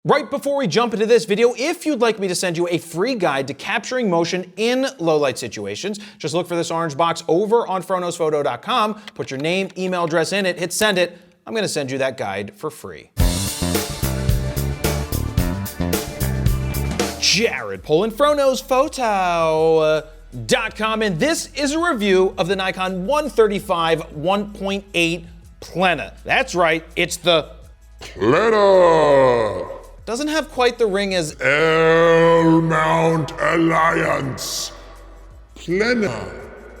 Right before we jump into this video, if you'd like me to send you a free guide to capturing motion in low light situations, just look for this orange box over on FroKnowsPhoto.com, put your name, email address in it, hit send it. I'm going to send you that guide for free. Jared Polin, FroKnowsPhoto.com, and this is a review of the Nikon 135 1.8 PLENA. That's right, it's the PLENA. Doesn't have quite the ring as L-Mount Alliance. PLENA.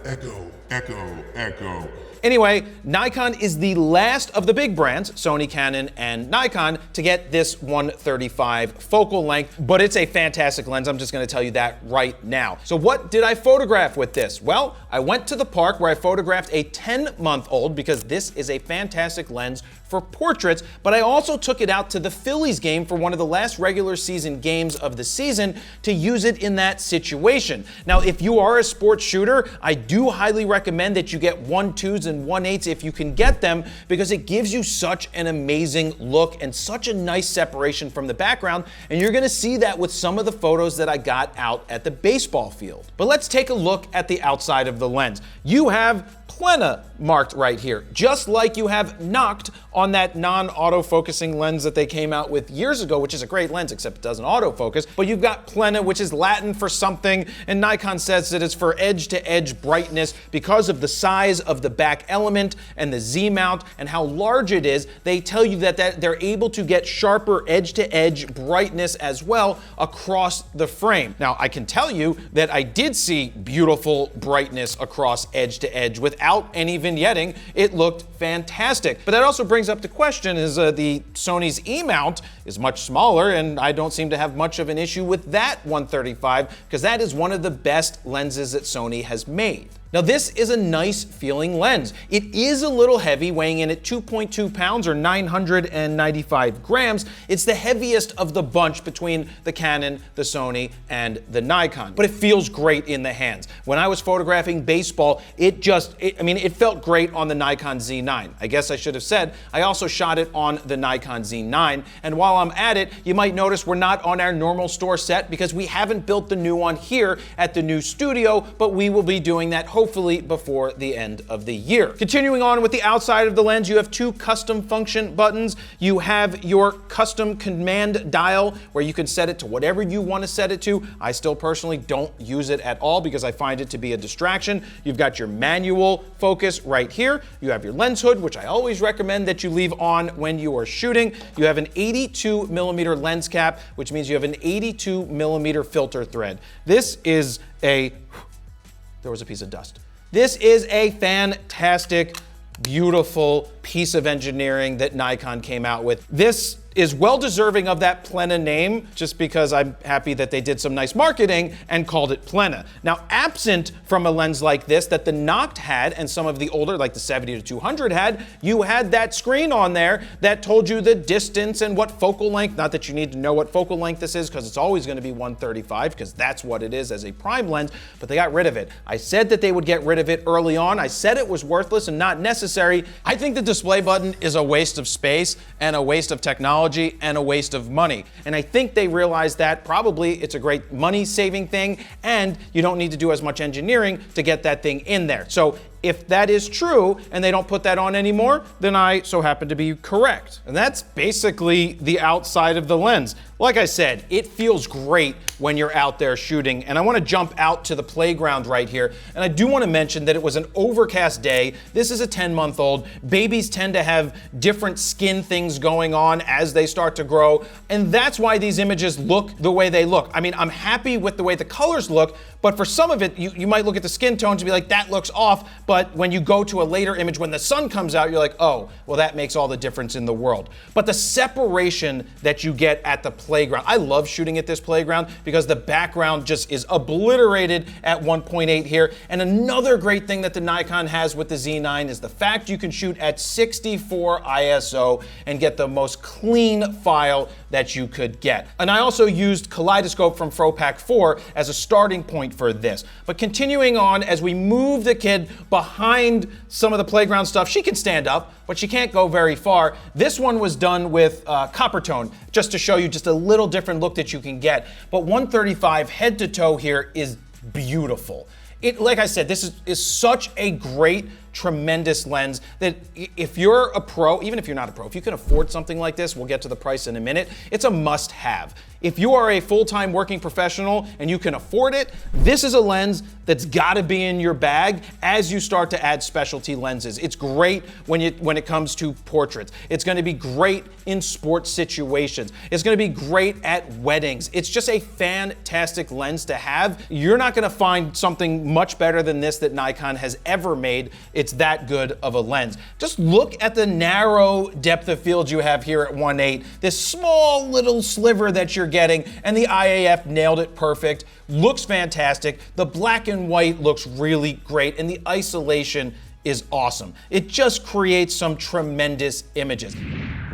Echo, echo, echo. Anyway, Nikon is the last of the big brands, Sony, Canon, and Nikon, to get this 135 focal length, but it's a fantastic lens. I'm just gonna tell you that right now. So what did I photograph with this? Well, I went to the park where I photographed a 10-month-old because this is a fantastic lens for portraits, but I also took it out to the Phillies game for one of the last regular season games of the season to use it in that situation. Now, if you are a sports shooter, I do highly recommend that you get 1.2s and 1.8s if you can get them, because it gives you such an amazing look and such a nice separation from the background, and you're gonna see that with some of the photos that I got out at the baseball field. But let's take a look at the outside of the lens. You have PLENA marked right here, just like you have knocked on that non-autofocusing lens that they came out with years ago, which is a great lens, except it doesn't autofocus. But you've got PLENA, which is Latin for something, and Nikon says that it's for edge-to-edge brightness because of the size of the back element and the Z mount and how large it is. They tell you that they're able to get sharper edge-to-edge brightness as well across the frame. Now, I can tell you that I did see beautiful brightness across edge-to-edge without any vignetting. It looked fantastic. But that also brings up the question is the Sony's E-mount is much smaller, and I don't seem to have much of an issue with that 135 because that is one of the best lenses that Sony has made. Now, this is a nice feeling lens. It is a little heavy, weighing in at 2.2 pounds or 995 grams. It's the heaviest of the bunch between the Canon, the Sony, and the Nikon. But it feels great in the hands. When I was photographing baseball, it felt great on the Nikon Z9. I guess I should have said, I also shot it on the Nikon Z9. And while I'm at it, you might notice we're not on our normal store set because we haven't built the new one here at the new studio, but we will be doing that hopefully before the end of the year. Continuing on with the outside of the lens, you have two custom function buttons. You have your custom command dial where you can set it to whatever you want to set it to. I still personally don't use it at all because I find it to be a distraction. You've got your manual focus right here. You have your lens hood, which I always recommend that you leave on when you are shooting. You have an 82mm lens cap, which means you have an 82mm filter thread. This is there was a piece of dust. This is a fantastic, beautiful piece of engineering that Nikon came out with. This is well deserving of that PLENA name, just because I'm happy that they did some nice marketing and called it PLENA. Now, absent from a lens like this that the Noct had and some of the older, like the 70-200 had, you had that screen on there that told you the distance and what focal length, not that you need to know what focal length this is because it's always going to be 135 because that's what it is as a prime lens, but they got rid of it. I said that they would get rid of it early on. I said it was worthless and not necessary. I think the display button is a waste of space and a waste of technology and a waste of money. And I think they realized that probably it's a great money-saving thing and you don't need to do as much engineering to get that thing in there. So if that is true and they don't put that on anymore, then I so happen to be correct. And that's basically the outside of the lens. Like I said, it feels great when you're out there shooting, and I want to jump out to the playground right here. And I do want to mention that it was an overcast day. This is a 10-month-old. Babies tend to have different skin things going on as they start to grow, and that's why these images look the way they look. I mean, I'm happy with the way the colors look, but for some of it, you might look at the skin tones and be like, that looks off, but when you go to a later image when the sun comes out, you're like, oh, well, that makes all the difference in the world. But the separation that you get at the playground, I love shooting at this playground because the background just is obliterated at 1.8 here. And another great thing that the Nikon has with the Z9 is the fact you can shoot at 64 ISO and get the most clean clean file that you could get. And I also used Kaleidoscope from FroPak 4 as a starting point for this. But continuing on, as we move the kid behind some of the playground stuff, she can stand up, but she can't go very far. This one was done with copper tone, just to show you just a little different look that you can get. But 135 head to toe here is beautiful. Like I said, this is such a great, tremendous lens that if you're a pro, even if you're not a pro, if you can afford something like this, we'll get to the price in a minute, it's a must-have. If you are a full-time working professional and you can afford it, this is a lens that's gotta be in your bag as you start to add specialty lenses. It's great when it comes to portraits. It's gonna be great in sports situations. It's gonna be great at weddings. It's just a fantastic lens to have. You're not gonna find something much better than this that Nikon has ever made. It's that good of a lens. Just look at the narrow depth of field you have here at 1.8, this small little sliver that you're getting, and the IAF nailed it perfect. Looks fantastic. The black and white looks really great, and the isolation is awesome. It just creates some tremendous images.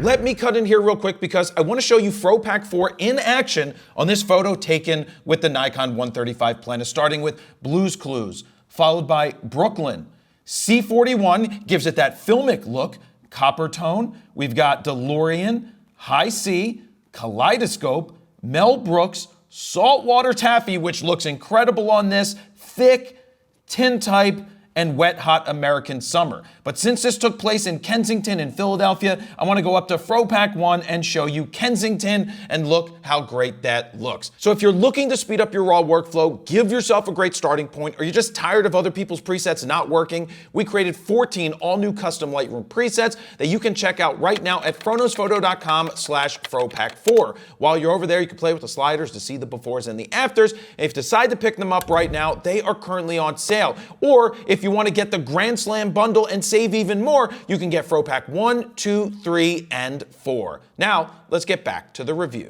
Let me cut in here real quick because I want to show you FroPak 4 in action on this photo taken with the Nikon 135 PLENA, starting with Blue's Clues, followed by Brooklyn. C41 gives it that filmic look, copper tone. We've got DeLorean, High C, Kaleidoscope, Mel Brooks, Saltwater Taffy, which looks incredible on this, thick, tintype, and Wet Hot American Summer. But since this took place in Kensington and Philadelphia, I want to go up to FroPak 1 and show you Kensington, and look how great that looks. So if you're looking to speed up your RAW workflow, give yourself a great starting point, or you're just tired of other people's presets not working, we created 14 all-new custom Lightroom presets that you can check out right now at FroKnowsPhoto.com/FroPak4. While you're over there, you can play with the sliders to see the befores and the afters. And if you decide to pick them up right now, they are currently on sale. Or if you want to get the Grand Slam bundle and save even more, you can get FroPak 1, 2, 3, and 4. Now, let's get back to the review.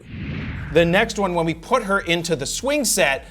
The next one, when we put her into the swing set,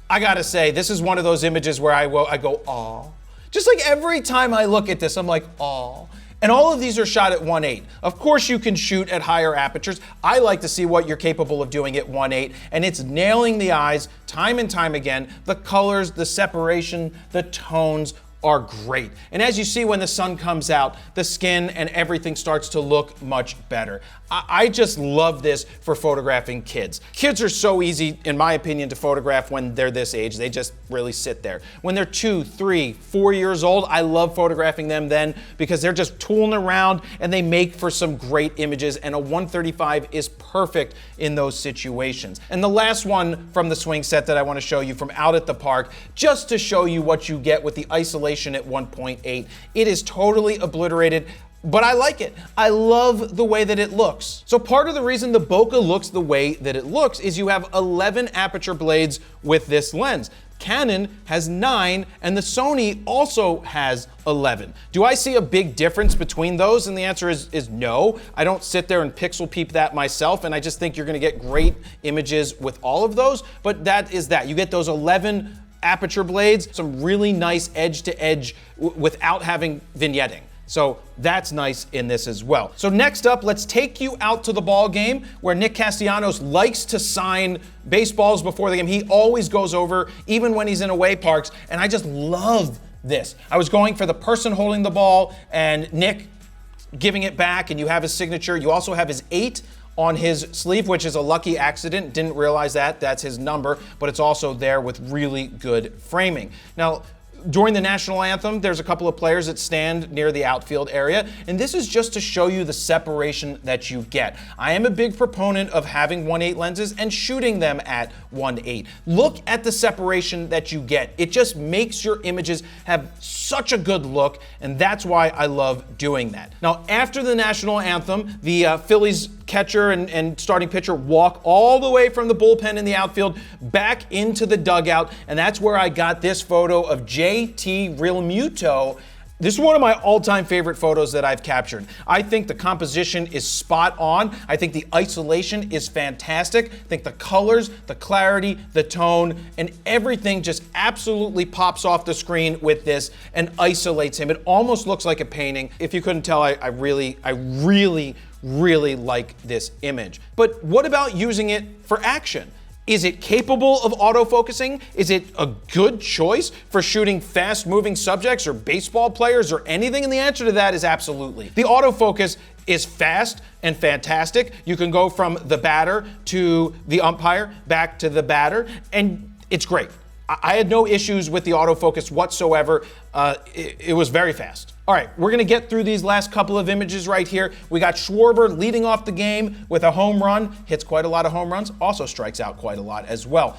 I gotta say, this is one of those images where I go, aw. Just like every time I look at this, I'm like, aw. And all of these are shot at 1.8. Of course you can shoot at higher apertures. I like to see what you're capable of doing at 1.8, and it's nailing the eyes time and time again. The colors, the separation, the tones are great. And as you see when the sun comes out, the skin and everything starts to look much better. I just love this for photographing kids. Kids are so easy, in my opinion, to photograph when they're this age. They just really sit there. When they're 2, 3, 4 years old, I love photographing them then because they're just tooling around and they make for some great images, and a 135 is perfect in those situations. And the last one from the swing set that I want to show you from out at the park, just to show you what you get with the isolation at 1.8. It is totally obliterated, but I like it. I love the way that it looks. So part of the reason the bokeh looks the way that it looks is you have 11 aperture blades with this lens. Canon has 9, and the Sony also has 11. Do I see a big difference between those? And the answer is no. I don't sit there and pixel peep that myself, and I just think you're gonna get great images with all of those, but that is that. You get those 11 aperture blades, some really nice edge to edge without having vignetting. So that's nice in this as well. So next up, let's take you out to the ball game where Nick Castellanos likes to sign baseballs before the game. He always goes over, even when he's in away parks, and I just love this. I was going for the person holding the ball and Nick giving it back, and you have his signature. You also have his 8 on his sleeve, which is a lucky accident. Didn't realize that, that's his number, but it's also there with really good framing. Now, during the national anthem, there's a couple of players that stand near the outfield area, and this is just to show you the separation that you get. I am a big proponent of having 1.8 lenses and shooting them at 1.8. Look at the separation that you get. It just makes your images have such a good look, and that's why I love doing that. Now, after the national anthem, the Phillies catcher and starting pitcher walk all the way from the bullpen in the outfield back into the dugout, and that's where I got this photo of JT Realmuto. This is one of my all-time favorite photos that I've captured. I think the composition is spot on. I think the isolation is fantastic. I think the colors, the clarity, the tone, and everything just absolutely pops off the screen with this and isolates him. It almost looks like a painting. If you couldn't tell, I really really like this image. But what about using it for action? Is it capable of autofocusing? Is it a good choice for shooting fast-moving subjects or baseball players or anything? And the answer to that is absolutely. The autofocus is fast and fantastic. You can go from the batter to the umpire, back to the batter, and it's great. I had no issues with the autofocus whatsoever. It was very fast. All right, we're gonna get through these last couple of images right here. We got Schwarber leading off the game with a home run, hits quite a lot of home runs, also strikes out quite a lot as well.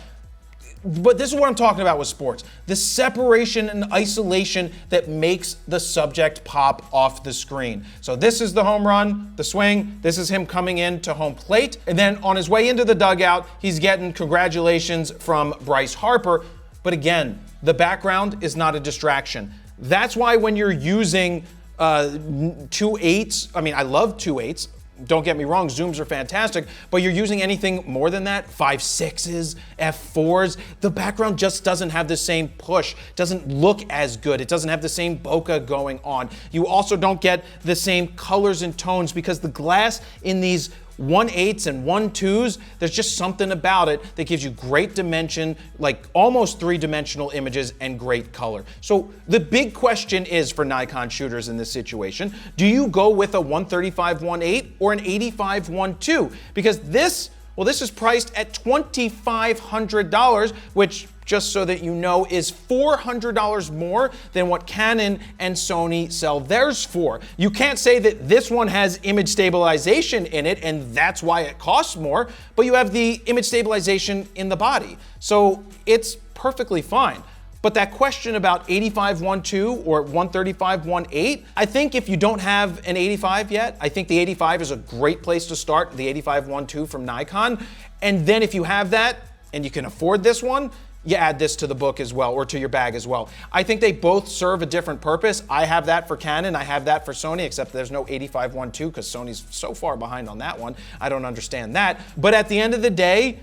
But this is what I'm talking about with sports. The separation and isolation that makes the subject pop off the screen. So this is the home run, the swing, this is him coming in to home plate, and then on his way into the dugout, he's getting congratulations from Bryce Harper. But again, the background is not a distraction. That's why when you're using 2.8s, I mean, I love 2.8s, don't get me wrong, zooms are fantastic, but you're using anything more than that, 5.6s, f4s, the background just doesn't have the same push, doesn't look as good, it doesn't have the same bokeh going on. You also don't get the same colors and tones because the glass in these 1.8s and 1.2s, there's just something about it that gives you great dimension, like almost three-dimensional images and great color. So the big question is for Nikon shooters in this situation, do you go with a 135-1.8 or an 85-1.2? Because this is priced at $2,500, which, just so that you know, is $400 more than what Canon and Sony sell theirs for. You can't say that this one has image stabilization in it and that's why it costs more, but you have the image stabilization in the body. So it's perfectly fine. But that question about 85-1.2 or 135-1.8, I think if you don't have an 85 yet, I think the 85 is a great place to start, the 85-1.2 from Nikon. And then if you have that and you can afford this one, you add this to the book as well, or to your bag as well. I think they both serve a different purpose. I have that for Canon, I have that for Sony, except there's no 85-1.2 because Sony's so far behind on that one. I don't understand that. But at the end of the day,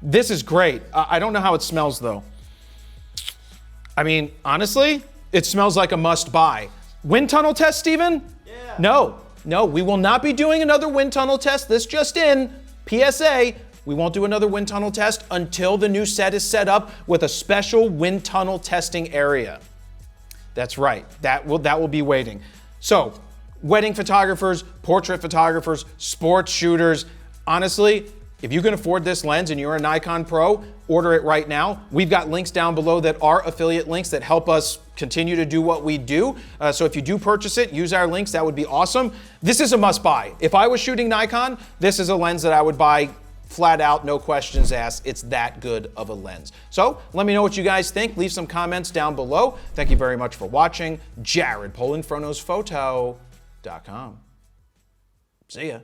this is great. I don't know how it smells though. I mean, honestly, it smells like a must buy. Wind tunnel test, Steven? Yeah. No, we will not be doing another wind tunnel test. This just in, PSA, we won't do another wind tunnel test until the new set is set up with a special wind tunnel testing area. That's right, that will be waiting. So, wedding photographers, portrait photographers, sports shooters, honestly, if you can afford this lens and you're a Nikon Pro, order it right now. We've got links down below that are affiliate links that help us continue to do what we do. So if you do purchase it, use our links, that would be awesome. This is a must buy. If I was shooting Nikon, this is a lens that I would buy flat out, no questions asked. It's that good of a lens. So let me know what you guys think. Leave some comments down below. Thank you very much for watching. Jared, Polin, FroKnowsPhoto.com. See ya.